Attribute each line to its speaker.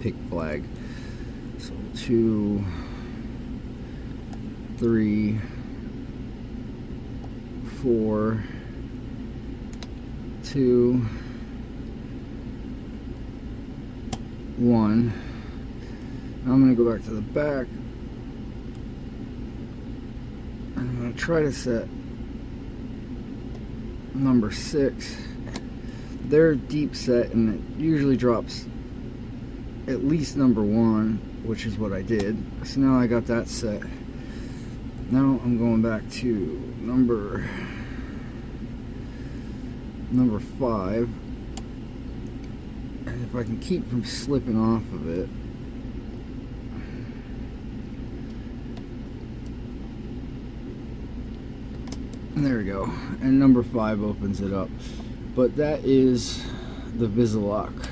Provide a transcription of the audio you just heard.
Speaker 1: pick flag. So 2, 3, 4, 2, 1. Now I'm going to go back to the back. I'm going to try to set number 6. They're deep set, and it usually drops at least number 1, which is what I did. So now I got that set. Now I'm going back to number 5, and if I can keep from slipping off of it, there we go, and number 5 opens it up. But that is the visalock.